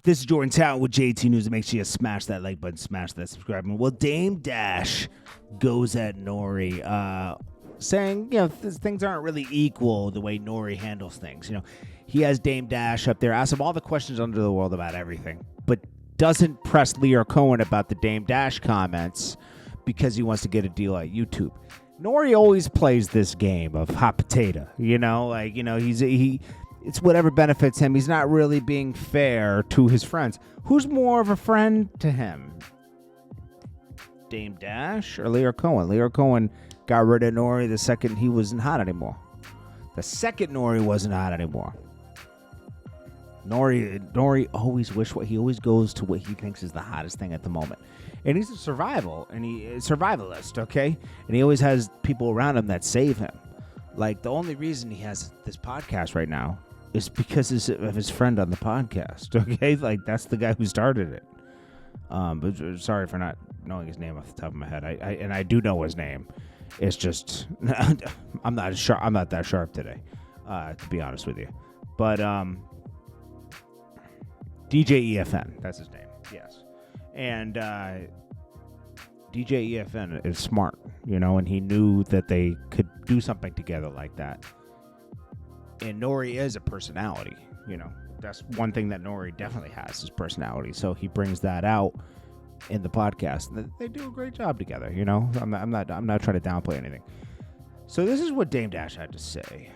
This is Jordan Tower with JT News. Make sure you smash that like button, smash that subscribe button. Well, Dame Dash goes at N.O.R.E, saying, things aren't really equal the way N.O.R.E handles things. He has Dame Dash up there, asks him all the questions under the world about everything, but doesn't press Lyor Cohen about the Dame Dash comments because he wants to get a deal at YouTube. N.O.R.E always plays this game of hot potato, it's whatever benefits him. He's not really being fair to his friends. Who's more of a friend to him? Dame Dash or Lyor Cohen? Lyor Cohen got rid of N.O.R.E the second he wasn't hot anymore. The second N.O.R.E wasn't hot anymore. N.O.R.E always he always goes to what he thinks is the hottest thing at the moment. And he's a survivalist, okay? And he always has people around him that save him. Like, the only reason he has this podcast right now is because of his friend on the podcast, okay? Like, that's the guy who started it. But sorry for not knowing his name off the top of my head. I do know his name. It's just I'm not that sharp today, to be honest with you. But DJ EFN, that's his name. Yes, and DJ EFN is smart, and he knew that they could do something together like that. And N.O.R.E is a personality, That's one thing that N.O.R.E definitely has, is personality. So he brings that out in the podcast. They do a great job together, I'm not trying to downplay anything. So this is what Dame Dash had to say.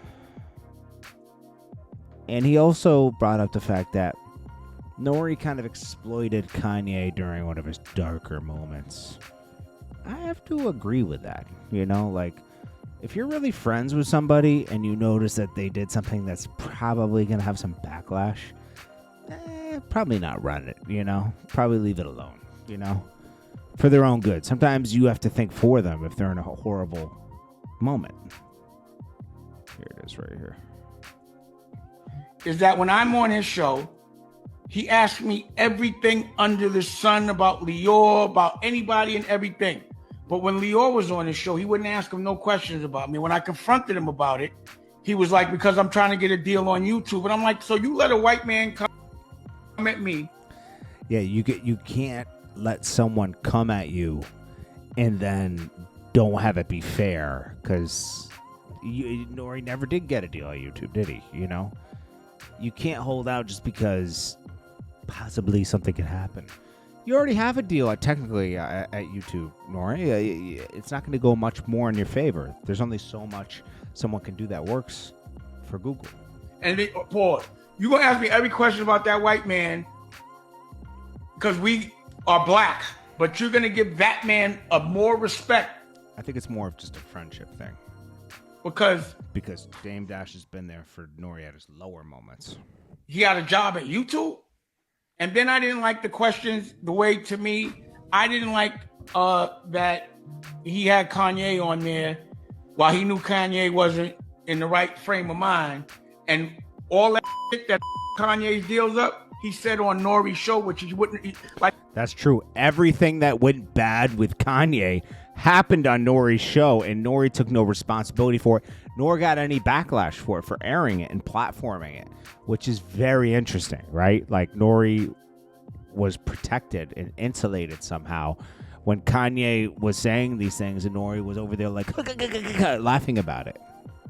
And he also brought up the fact that N.O.R.E kind of exploited Kanye during one of his darker moments. I have to agree with that, if you're really friends with somebody and you notice that they did something that's probably going to have some backlash, probably not run it, probably leave it alone, for their own good. Sometimes you have to think for them if they're in a horrible moment. Here it is right here. Is that when I'm on his show, he asks me everything under the sun about Lyor, about anybody and everything. But when Lyor was on his show, he wouldn't ask him no questions about me. When I confronted him about it, he was like, because I'm trying to get a deal on YouTube. And I'm like, so you let a white man come at me? Yeah, you can't let someone come at you and then don't have it be fair, because N.O.R.E never did get a deal on YouTube, did he? You can't hold out just because possibly something could happen. You already have a deal technically at YouTube, N.O.R.E. It's not going to go much more in your favor. There's only so much someone can do that works for Google. And Paul, you're going to ask me every question about that white man because we are black, but you're going to give that man a more respect. I think it's more of just a friendship thing. Because Dame Dash has been there for N.O.R.E at his lower moments. He got a job at YouTube. And then I didn't like the questions, the way, to me, I didn't like that he had Kanye on there while he knew Kanye wasn't in the right frame of mind. And all that shit that Kanye's deals up, he said on N.O.R.E show, which he wouldn't like. That's true. Everything that went bad with Kanye happened on N.O.R.E show, and N.O.R.E took no responsibility for it, nor got any backlash for it, for airing it and platforming it, which is very interesting, right? Like, N.O.R.E was protected and insulated somehow when Kanye was saying these things, and N.O.R.E was over there like laughing about it.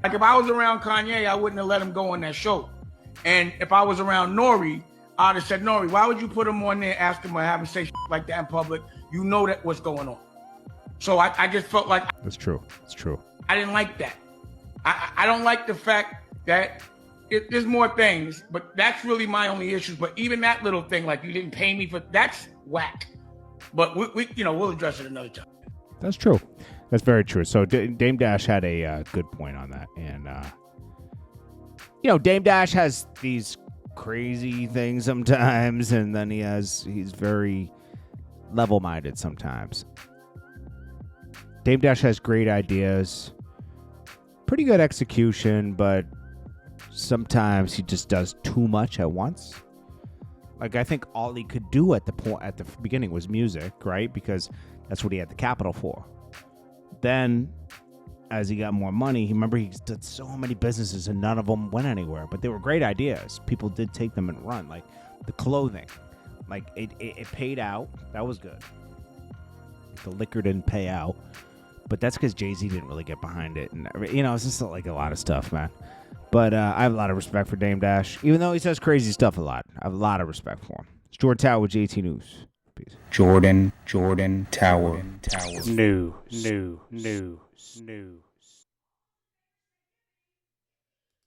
Like, if I was around Kanye, I wouldn't have let him go on that show. And if I was around N.O.R.E, I'd have said, N.O.R.E, why would you put him on there, ask him or have him say shit like that in public? You know that what's going on. So I just felt like... That's true. It's true. I didn't like that. I don't like the fact that there's more things, but that's really my only issue. But even that little thing, like, you didn't pay me for... That's whack. But we'll address it another time. That's true. That's very true. So Dame Dash had a good point on that. And, Dame Dash has these crazy things sometimes, and then he's very level-minded sometimes. Dame Dash has great ideas, pretty good execution, but sometimes he just does too much at once. Like, I think all he could do at the beginning was music, right? Because that's what he had the capital for. Then, as he got more money, he did so many businesses and none of them went anywhere. But they were great ideas. People did take them and run. Like, The clothing, like it paid out. That was good. The liquor didn't pay out, but that's because Jay-Z didn't really get behind it, and it's just like a lot of stuff, man. But I have a lot of respect for Dame Dash, even though he says crazy stuff a lot. I have a lot of respect for him. It's Jordan Tower with JT News. Peace. Jordan Tower. News.